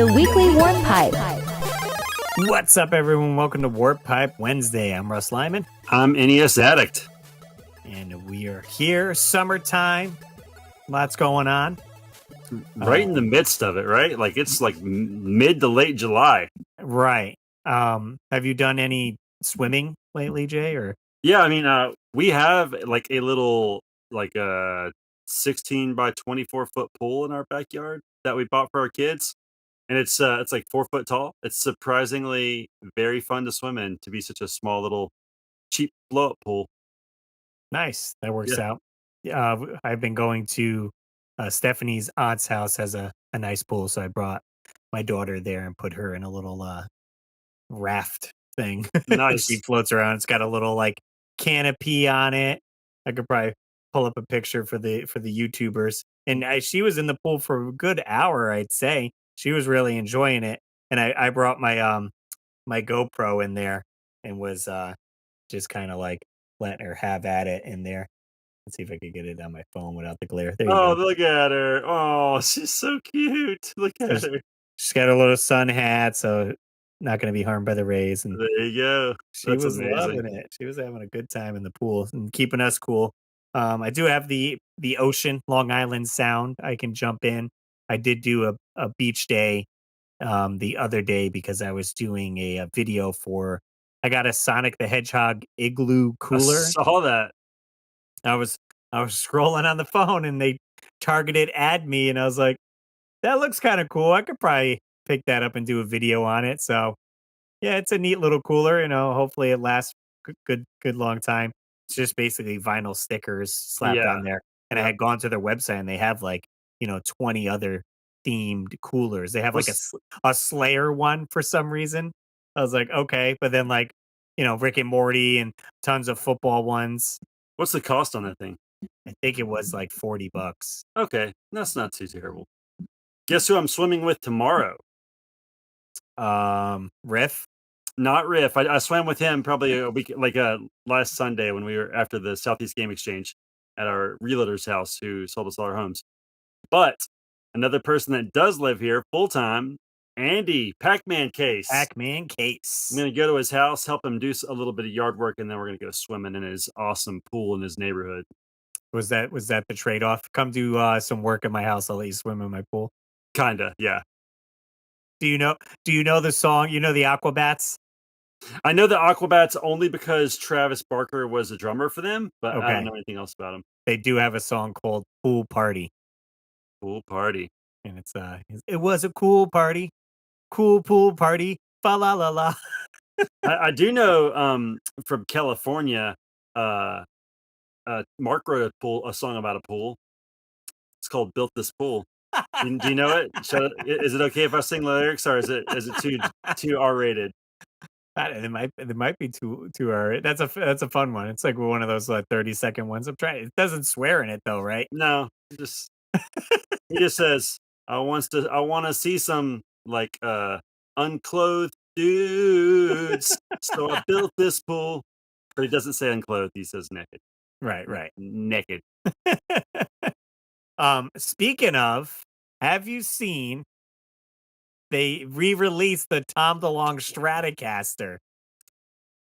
The weekly warp pipe. What's up, everyone? Welcome to Warp Pipe Wednesday. I'm Russ Lyman. I'm NES Addict. And we are here, summertime. Lots going on. Right in the midst of it, right? Like it's like mid to late July. Right. Have you done any swimming lately, Jay? Or yeah, I mean, we have like a little like a 16 by 24-foot pool in our backyard that we bought for our kids, and it's like 4 foot tall. It's surprisingly very fun to swim in to be such a small little cheap blow up pool. nice. That works Yeah. out. I've been going to Stephanie's aunt's house, has a nice pool, so I brought my daughter there and put her in a little raft thing. Nice. She floats around. It's got a little like canopy on it. I could probably pull up a picture for the YouTubers. And she was in the pool for a good hour, I'd say. She was really enjoying it. And I brought my my GoPro in there and was just kind of like letting her have at it in there. Let's see if I could get it on my phone without the glare. There you Oh, go. look at her. Oh, she's so cute. Look at her. She's got a little sun hat, so not going to be harmed by the rays. And There you go. she That's was amazing. loving it. She was having a good time in the pool and keeping us cool. I do have the ocean, Long Island Sound. I can jump in. I did do a beach day the other day because I was doing a video for. I got a Sonic the Hedgehog igloo cooler. I saw that. I was scrolling on the phone and they targeted ad me, and I was like, that looks kind of cool. I could probably pick that up and do a video on it. So yeah, it's a neat little cooler. You know, hopefully it lasts good long time. It's just basically vinyl stickers slapped on there. And I Yeah. had gone to their website and they have like 20 other themed coolers. They have like a Slayer one for some reason. I was like, okay, but then like Rick and Morty and tons of football ones. What's the cost on that thing? I think it was like $40. Okay, that's not too terrible. Guess who I'm swimming with tomorrow? Riff. Not Riff. I swam with him probably a week, like last Sunday when we were after the Southeast Game Exchange at our realtor's house who sold us all our homes. But another person that does live here full time, Andy, Pac-Man Case. Pac-Man Case. I'm gonna go to his house, help him do a little bit of yard work, and then we're gonna go swimming in his awesome pool in his neighborhood. Was that the trade-off? Come do some work at my house. I'll let you swim in my pool. Kinda, yeah. Do you know the song? You know the Aquabats? I know the Aquabats only because Travis Barker was a drummer for them, but I Okay. don't know anything else about them. They do have a song called Pool Party. Pool Party. And it's it was a cool party. Cool pool party. Fa la la la. I do know from California, Mark wrote a song about a pool. It's called "Built This Pool." Do you know it? Is it okay if I sing lyrics, or is it too R-rated? It might be too R. That's a fun one. It's like one of those 30-second ones. I'm trying. It doesn't swear in it though, right? No, he just says, I want to see some like unclothed dudes. So I built this pool. But he doesn't say unclothed, he says naked. Right. Naked. Speaking of, have you seen they re-released the Tom DeLonge Stratocaster?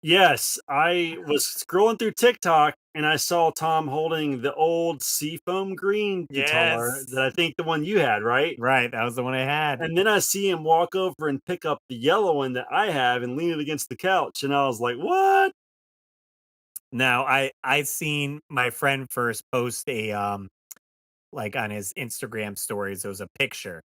Yes, I was scrolling through TikTok and I saw Tom holding the old seafoam green guitar that I think the one you had, right? Right, that was the one I had. And then I see him walk over and pick up the yellow one that I have and lean it against the couch, and I was like, "What?" Now, I seen my friend first post a like on his Instagram stories, there was a picture,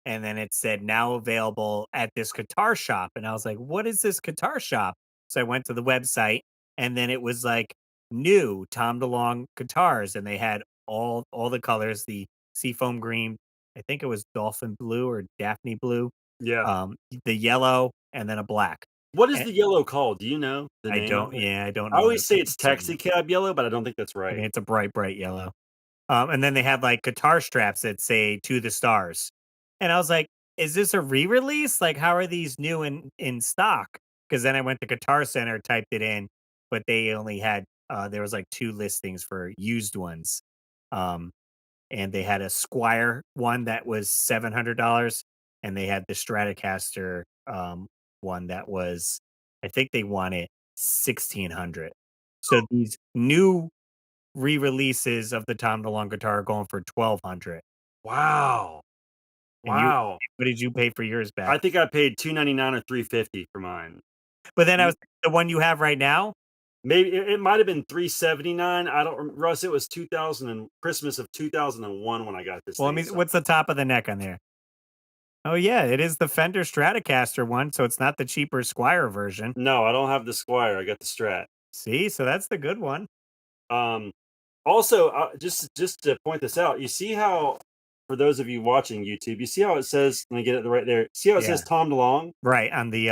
and then it said now available at this guitar shop. And I was like, what is this guitar shop? So I went to the website, and then it was like new Tom DeLonge guitars, and they had all the colors, the seafoam green, I think it was dolphin blue or Daphne blue, Yeah. the yellow, and then a black. What is And the yellow called? Do you know the I name don't, of it? yeah, I don't I know. always say it's taxi cab yellow, but I don't think that's I right. mean, it's a bright yellow. And then they had like guitar straps that say "To the Stars," and I was like, "Is this a re-release? Like, how are these new in stock?" Because then I went to Guitar Center, typed it in, but they only had there was like 2 listings for used ones, and they had a Squire one that was $700, and they had the Stratocaster one that was, I think they wanted 1,600. So these new re-releases of the Tom DeLonge guitar are going for 1,200. Wow. And you, Wow. what did you pay for yours back? I think I paid $299 or $350 for mine. But then I You was the one you have right now. maybe it might have been $379. I don't Russ, it was 2000 and Christmas of 2001 when I got this Well, I thing, mean, so what's the top of the neck on there? Oh yeah, it is the Fender Stratocaster one, so it's not the cheaper Squire version. no, I don't have the Squire, I got the Strat. See, so that's the good one. Um, Also, just to point this out, you see how for those of you watching YouTube, you see how it says, let me get it right there. See how it Yeah, says Tom DeLonge? right on the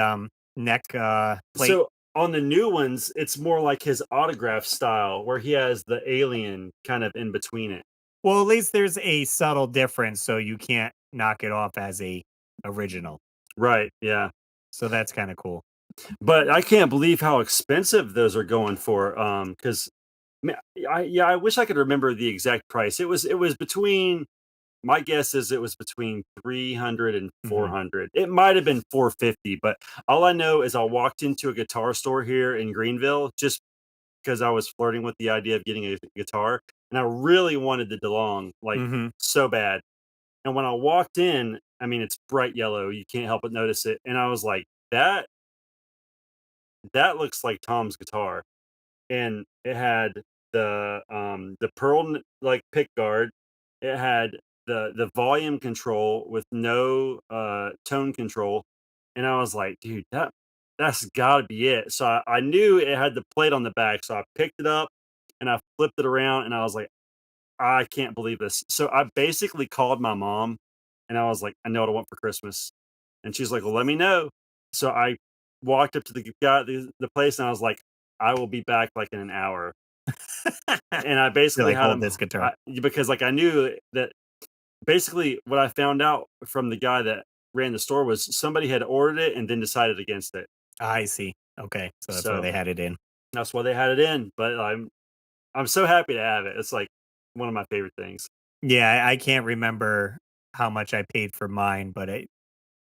neck plate. So on the new ones, it's more like his autograph style where he has the alien kind of in between it. Well, at least there's a subtle difference, so you can't knock it off as a original. Right, yeah. So that's kind of cool. But I can't believe how expensive those are going for. Because I wish I could remember the exact price. It was between my guess is it was between 300 and Hmm. 400. It might have been 450, but all I know is I walked into a guitar store here in Greenville just because I was flirting with the idea of getting a guitar, and I really wanted the DeLonge, like, Hmm. so bad. And when I walked in, I mean, it's bright yellow, you can't help but notice it, and I was like, That looks like Tom's guitar." And it had the pearl like pick guard. It had the volume control with no tone control, and I was like, dude, that's got to be it. So I knew it had the plate on the back, so I picked it up and I flipped it around, and I was like, I can't believe this. So I basically called my mom, and I was like, I know what I want for Christmas, and she's like, well, let me know. So I walked up to the guy, the place, and I was like, I will be back like in an hour. And I You're basically like, had hold him this guitar. because like I knew that basically what I found out from the guy that ran the store was somebody had ordered it and then decided against it. I see. Okay, so that's why So they had it in. that's why they had it in. But I'm so happy to have it. It's like one of my favorite things. Yeah, I can't remember how much I paid for mine, but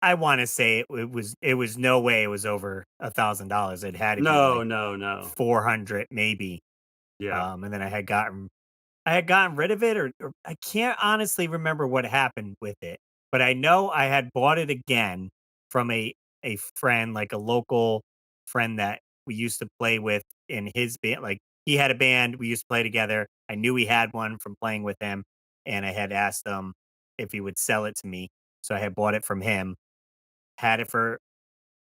I want to say it was no way it was over $1,000. It had to be No, like no, no. 400 maybe. Yeah. And then I had gotten rid of it, or I can't honestly remember what happened with it, but I know I had bought it again from a friend, like a local friend that we used to play with in his band. Like he had a band, we used to play together. I knew he had one from playing with him, and I had asked him if he would sell it to me. So I had bought it from him, had it for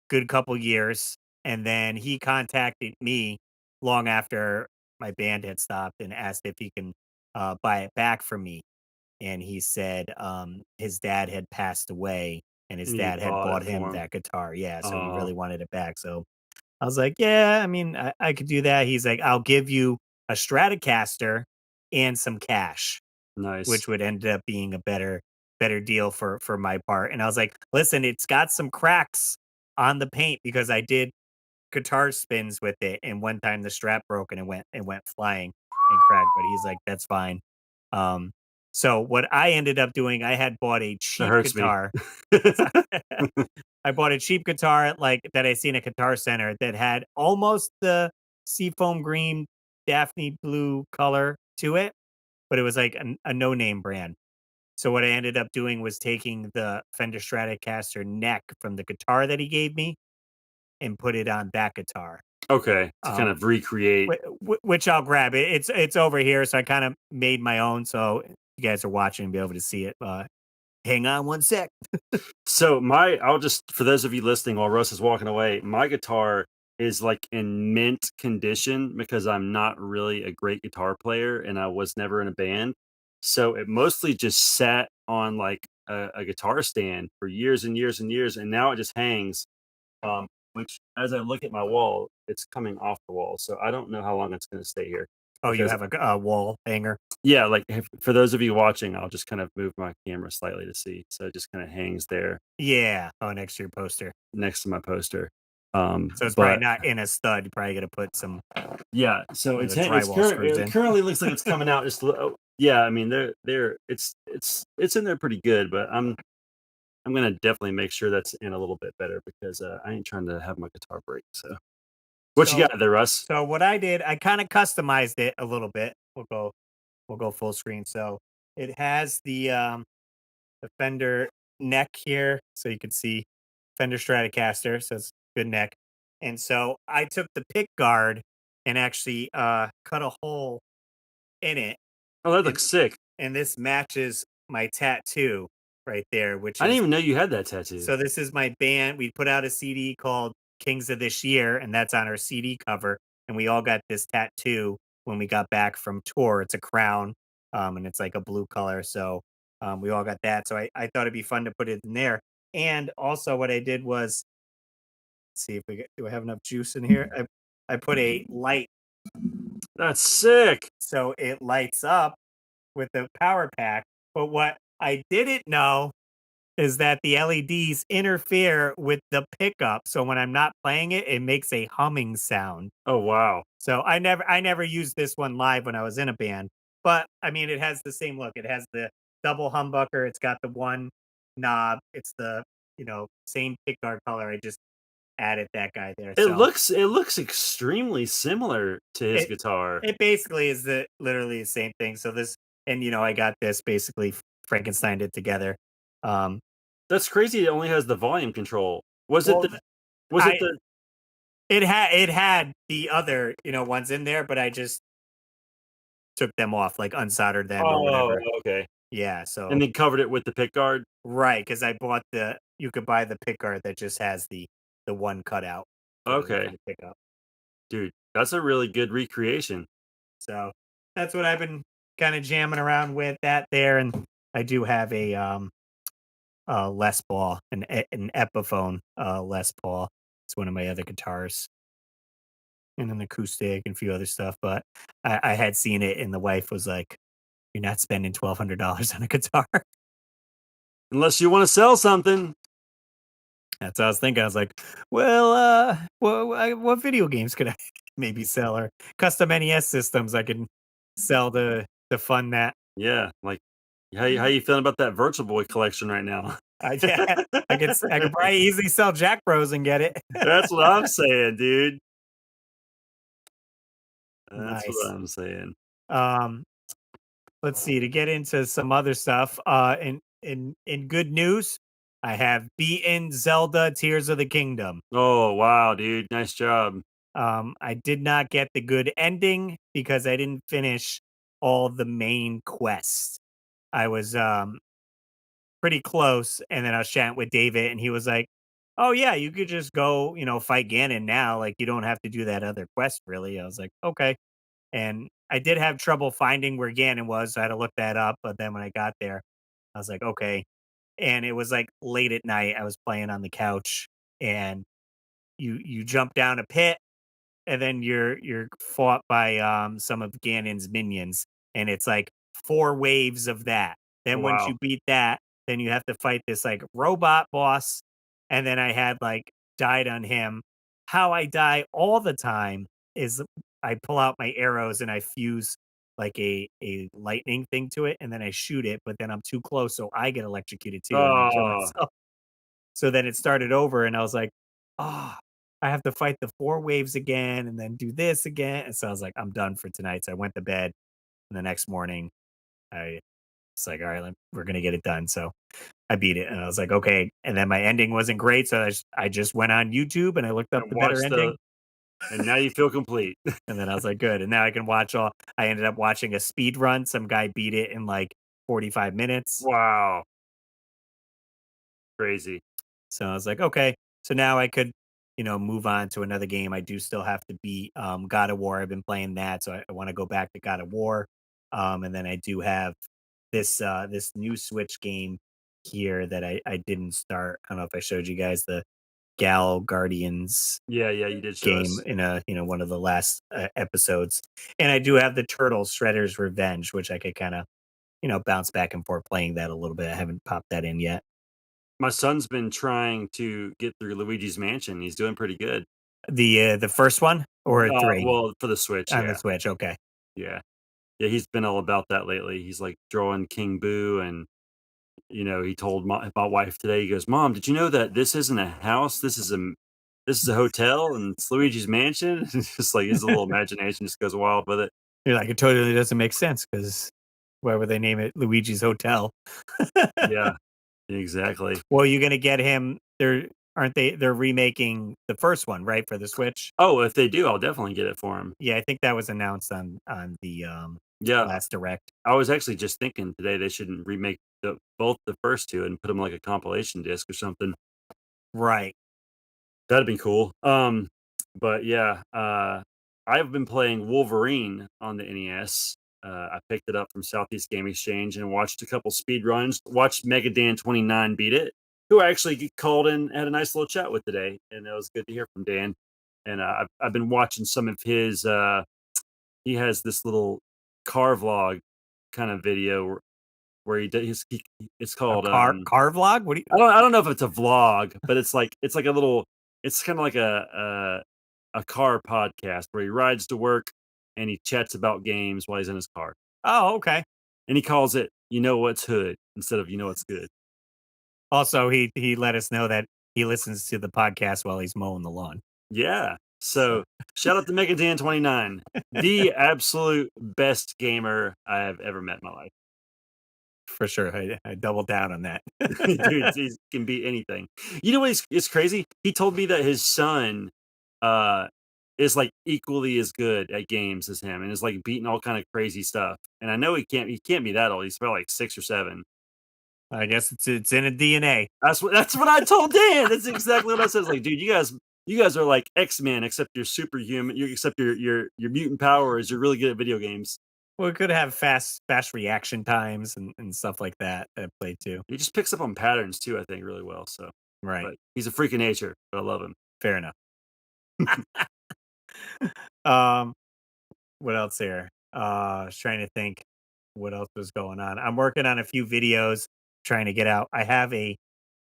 good couple years, and then he contacted me long after my band had stopped and asked if he can buy it back from me. And he said his dad had passed away, and his And you dad had bought it bought him for him. that guitar. Yeah, so he Oh, really wanted it back. So I was like, yeah, I mean, I could do that. He's like, I'll give you a Stratocaster and some cash, nice. which would end up being a better deal for my part. And I was like, listen, it's got some cracks on the paint because I did guitar spins with it, and one time the strap broke and it went flying and cracked. But he's like, that's fine. Um, so what I ended up doing, I had bought a That cheap hurts me. guitar. I bought a cheap guitar like that I seen at Guitar Center that had almost the seafoam green Daphne blue color to it, but it was like a no name brand. So what I ended up doing was taking the Fender Stratocaster neck from the guitar that he gave me and put it on that guitar. Okay, to kind Um, of recreate. which I'll grab it. It's over here, so I kind of made my own. So you guys are watching and be able to see it. Hang on one sec. So I'll just for those of you listening while Russ is walking away, my guitar is like in mint condition because I'm not really a great guitar player and I was never in a band. So it mostly just sat on like a guitar stand for years and years and years, and now it just hangs. Which as I look at my wall, it's coming off the wall. So I don't know how long it's going to stay here Oh, you because have a wall hanger. yeah, like for those of you watching, I'll just kind of move my camera slightly to see. So it just kind of hangs there Yeah. Oh, next to your poster. next to my poster. So it's probably But not in a stud. You're probably gonna put some yeah, so one of the it's drywall screws it in. currently looks like it's coming out just yeah. I mean, it's in there pretty good, but I'm I'm gonna definitely make sure that's in a little bit better because I ain't trying to have my guitar break. So, what you So got there, Russ? so what I did, I kind of customized it a little bit. We'll go full screen. So it has the Fender neck here, so you can see Fender Stratocaster, so it's good neck. And so I took the pick guard and actually cut a hole in it, Oh, that and looks sick. this matches my tattoo right there, which I didn't is, even know you had that tattoo. so this is my band. We put out a CD called Kings of This Year, and that's on our CD cover. And we all got this tattoo when we got back from tour. It's a crown, and it's like a blue color. So we all got that. So I thought it'd be fun to put it in there. And also, what I did was, let's see if do I have enough juice in here? I put a light That's sick. so it lights up with the power pack. But what I didn't know is that the LEDs interfere with the pickup. So when I'm not playing it, it makes a humming sound. Oh wow. So I never used this one live when I was in a band. But I mean, it has the same look. It has the double humbucker. It's got the one knob. It's the, same pickguard color. I just added that guy there. So It looks extremely similar to his it guitar. it basically is literally the same thing. So this, and I got this basically Frankensteined it together. Um, That's crazy. It only has the volume control. well, Was it I the it had the other, ones in there, but I just took them off, like unsoldered them or Oh, whatever. okay. Yeah, so And then covered it with the pick guard? right, because I bought you could buy the pick guard that just has the one cutout for Okay. the pickup. Dude, that's a really good recreation. So that's what I've been kind of jamming around with that there, and I do have a Les Paul, an Epiphone Les Paul. It's one of my other guitars, and an acoustic and a few other stuff. But I had seen it, and the wife was like, "You're not spending $1,200 on a guitar." Unless you wanna sell something. That's what I was thinking. I was like, "Well, what video games could I maybe sell, or custom NES systems I can sell to fund that?" Yeah, like, how you feeling about that Virtual Boy collection right now? Yeah, I could probably easily sell Jack Bros and get it. That's what I'm saying, dude. That's what Nice. I'm saying. Um, let's see, to get into some other stuff. In good news, I have beaten Zelda Tears of the Kingdom. Oh, wow, dude, nice job. I did not get the good ending because I didn't finish all the main quests. I was pretty close, and then I was chatting with David, and he was like, "Oh yeah, you could just go, fight Ganon now. Like you don't have to do that other quest, really." I was like, "Okay." And I did have trouble finding where Ganon was, so I had to look that up. But then when I got there, I was like, "Okay." And it was like late at night. I was playing on the couch, and you jump down a pit, and then you're fought by some of Ganon's minions, and it's like four waves of that. Then once Wow. you beat that, then you have to fight this like robot boss, and then I had like died on him. How I die all the time is I pull out my arrows and I fuse like a lightning thing to it, and then I shoot it, but then I'm too close, so I get electrocuted too, and then kill Oh, myself. So then it started over, and I was like, "Oh, I have to fight the 4 waves again and then do this again." And so I was like, "I'm done for tonight." So I went to bed, and the next morning, I was like, "All right, we're gonna get it done." So I beat it, and I was like, "Okay." And then my ending wasn't great, so I just went on YouTube and I looked up and the better watch ending, and now you feel complete. and then I was like, "Good." And now I can watch all. I ended up watching a speed run. Some guy beat it in like 45 minutes. Wow, crazy. So I was like, okay. So now I could, move on to another game. I do still have to beat God of War. I've been playing that, so I want to go back to God of War. And then I do have this new Switch game here that I didn't start. I don't know if I showed you guys the Gal Guardians Yeah, yeah, you did show game us. in a one of the last episodes, and I do have the Turtle Shredder's Revenge, which I could kind of bounce back and forth playing that a little bit. I haven't popped that in yet. My son's been trying to get through Luigi's Mansion, he's doing pretty good. The first one or 3 Well, for the Switch, on the yeah, Switch? Okay. yeah. Yeah, he's been all about that lately. He's, like, drawing King Boo and he told my wife today, he goes, "Mom, did you know that this isn't a house? This is a hotel and it's Luigi's mansion?" It's just like his little imagination just goes wild with it. You're like, "It totally doesn't make sense because why would they name it Luigi's Hotel?" Yeah, exactly. Well, you're gonna get him they're remaking the first one, right, for the Switch? Oh, if they do, I'll definitely get it for him. Yeah, I think that was announced on the, Yeah, last direct. I was actually just thinking today they should remake both the first 2 and put them like a compilation disc or something. Right. That'd be cool. But yeah, I've been playing Wolverine on the NES. I picked it up from Southeast Game Exchange and watched a couple speed runs. Watched Mega Dan 29 beat it, who I actually called in, had a nice little chat with today, and it was good to hear from Dan. And I've been watching some of his. He has this little car vlog kind of video where he does. It's A called car vlog? What do you I don't know if it's a vlog, but it's like a little it's kinda like a car podcast where he rides to work and he chats about games while he's in his car. Oh, okay. And he calls it, "You know what's hood," instead of "You know what's good." Also, he let us know that he listens to the podcast while he's mowing the lawn. Yeah. So, So, shout out to Megadan 29, the absolute best gamer I have ever met in my life. for sure, I double down on that. Dude, he can beat anything. You know what is crazy? He told me that his son, uh, is, like, equally as good at games as him and is, like, beating all kinda crazy stuff, and I know he can't be that old, he's probably, like, 6 or 7. I guess it's in a DNA. That's what I told Dan, that's exactly what I said, I was like, "Dude, you guys are like X-Men, except you're superhuman, except your mutant power is you're really good at video games." Well, it could have fast reaction times and stuff like that at play too. He just picks up on patterns too, I think, really well, so Right. but he's a freak of nature, but I love him. Fair enough. Um, what else here? I was trying to think what else was going on. I'm working on a few videos trying to get out. I have a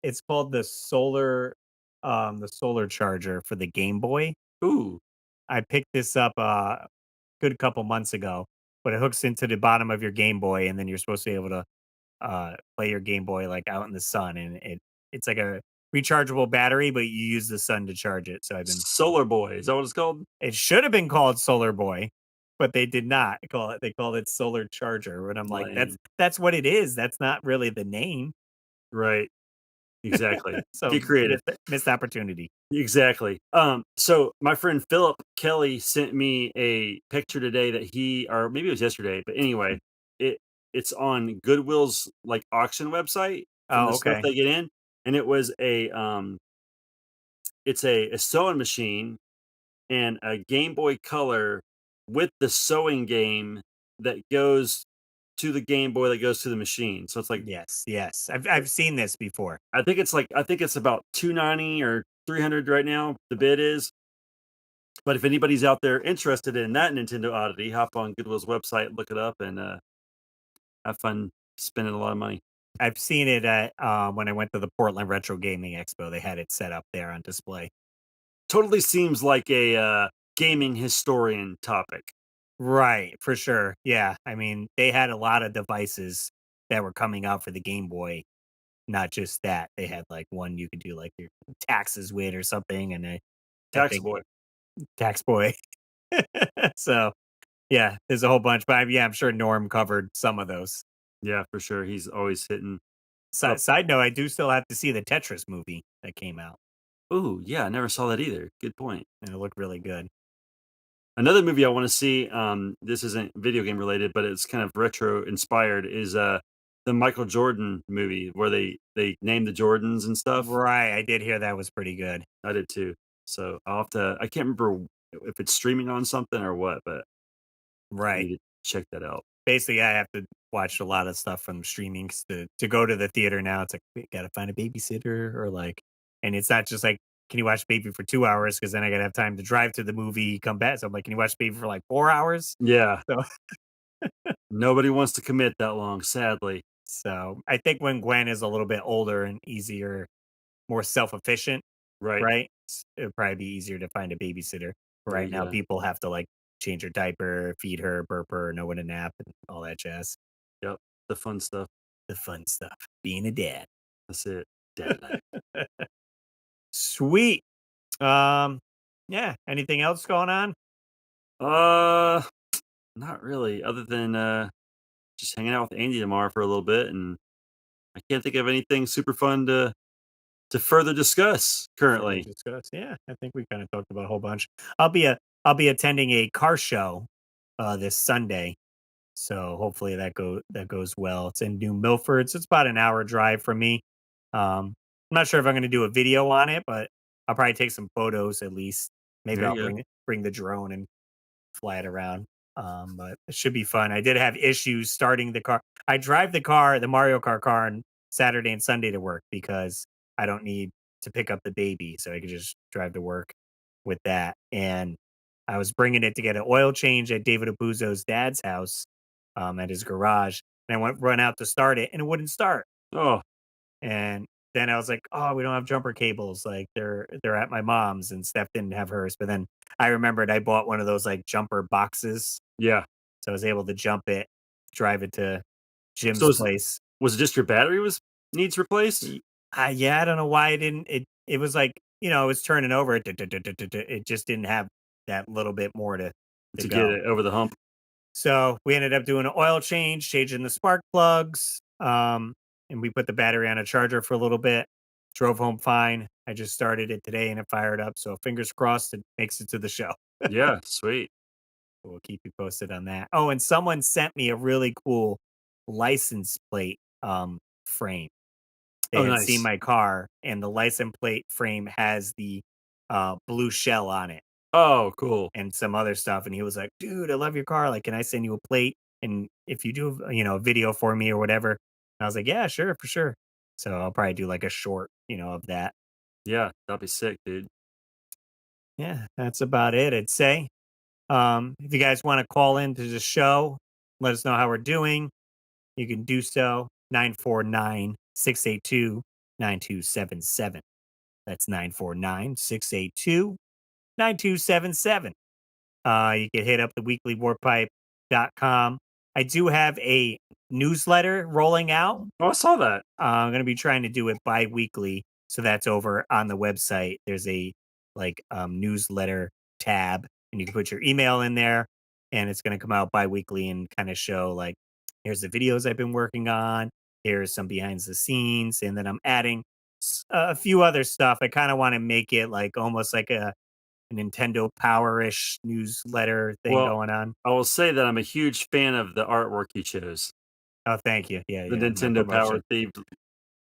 it's called the solar charger for the Game Boy. Ooh, I picked this up good couple months ago, but it hooks into the bottom of your Game Boy and then you're supposed to be able to play your Game Boy like out in the sun and it's like a rechargeable battery, but you use the sun to charge it. So I've been Solar Boy, is that what it's called? it should have been called Solar Boy, but they did not call it. They called it Solar Charger. And I'm like, Lame. that's what it is. That's not really the name. Right, exactly. So Get creative. missed opportunity. Exactly. So my friend Philip Kelly sent me a picture today that he or maybe it was yesterday, but anyway, it it's on Goodwill's, like, auction website from Oh, the stuff okay. they get in, and it was it's a sewing machine and a Game Boy Color with the sewing game that goes to the Game Boy that goes to the machine. So it's like Yes, yes. I've seen this before. I think it's about 290 or 300 right now, the bid is. But if anybody's out there interested in that Nintendo oddity, hop on Goodwill's website, look it up, and, have fun spending a lot of money. I've seen it at when I went to the Portland Retro Gaming Expo. They had it set up there on display. Totally seems like a, gaming historian topic. Right, for sure. Yeah. I mean, they had a lot of devices that were coming out for the Game Boy. Not just that. They had like one you could do like your taxes with or something, and I Tax think boy. Tax Boy. So yeah, there's a whole bunch. But yeah, I'm sure Norm covered some of those. Yeah, for sure. He's always hitting up. Side note, I do still have to see the Tetris movie that came out, Ooh, yeah, I never saw that either. Good point. and it looked really good. Another movie I wanna see, this isn't video game related, but it's kind of retro inspired, is, the Michael Jordan movie where they name the Jordans and stuff. Right, I did hear that was pretty good. I did too. So I'll have to I can't remember if it's streaming on something or what, but I Right. need to check that out. Basically, I have to watch a lot of stuff from streaming 'cause to go to the theater now. It's like we gotta find a babysitter or like, and it's not just like, can you watch Baby for 2 hours? Because then I gotta have time to drive to the movie, come back. So I'm like, can you watch Baby for like 4 hours? Yeah, So nobody wants to commit that long, sadly. so I think when Gwen is a little bit older and easier, more self efficient, Right. right? It'd probably be easier to find a babysitter. Right now, Yeah. people have to like change her diaper, feed her, burp her, know when to nap, and all that jazz. Yep. The fun stuff. the fun stuff, being a dad. That's it. Dad life. Sweet. Um, yeah. Anything else going on? Uh, Not really, other than just hanging out with Andy tomorrow for a little bit, and I can't think of anything super fun to further discuss Further currently. discuss. Yeah, I think we kind of talked about a whole bunch. I'll be a I'll be attending a car show this Sunday. So hopefully that goes well. It's in New Milford. So it's about an hour drive from me. I'm not sure if I'm going to do a video on it, but I'll probably take some photos at least. Maybe There I'll you go. bring the drone and fly it around. But it should be fun. I did have issues starting the car. I drive the Mario Kart car on Saturday and Sunday to work because I don't need to pick up the baby, so I could just drive to work with that. And I was bringing it to get an oil change at David Abuzo's dad's house, at his garage, and I run out to start it, and it wouldn't start. Oh, And then I was like, "Oh, we don't have jumper cables. Like they're at my mom's, and Steph didn't have hers." But then I remembered I bought one of those like jumper boxes, yeah. so I was able to jump it, drive it to So Jim's place. was it just your battery was needs replaced Yeah, I don't know why it didn't. It was like it was turning over. It just didn't have that little bit more to to get go. it over the hump? So we ended up doing an oil change, changing the spark plugs, and we put the battery on a charger for a little bit. Drove home fine. I just started it today and it fired up. So fingers crossed it makes it to the show. Yeah, sweet. We'll keep you posted on that. Oh, and someone sent me a really cool license plate frame. They Oh, had seen nice. my car, and the license plate frame has the blue shell on it Oh, cool. and some other stuff. And he was like, "Dude, I love your car. Like, can I send you a plate? And if you do, a video for me or whatever." And I was like, "Yeah, sure, for sure." So I'll probably do like a short, of that. Yeah, that'd be sick, dude. Yeah, that's about it. I'd say. If you guys want to call into the show, let us know how we're doing. You can do so 949-682-9277. That's 949-682-9277. You can hit up the weeklywarpipe.com. I do have a newsletter rolling out. Oh, I saw that. I'm going to be trying to do it bi-weekly. So that's over on the website. There's a newsletter tab, and you can put your email in there, and it's going to come out bi-weekly and kind of show like, here's the videos I've been working on. Here's some behind the scenes. And then I'm adding a few other stuff. I kind of want to make it like almost like a Nintendo Power-ish newsletter thing Well, going on. I will say that I'm a huge fan of the artwork you chose. Oh, thank you. Yeah, The yeah. My Nintendo Power promotion. themed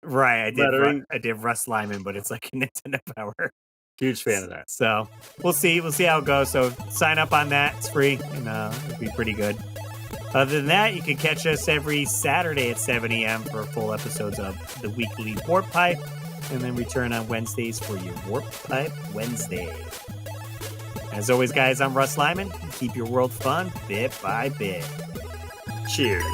Right. lettering. I did Russ Lyman, but it's like a Nintendo Power. Huge fan of that. So we'll see. We'll see how it goes. So sign up on that. It's free and it'll be pretty good. Other than that, you can catch us every Saturday at 7 a.m. for full episodes of the weekly Warp Pipe, and then return on Wednesdays for your Warp Pipe Wednesday. As always, guys, I'm Russ Lyman. Keep your world fun bit by bit. Cheers.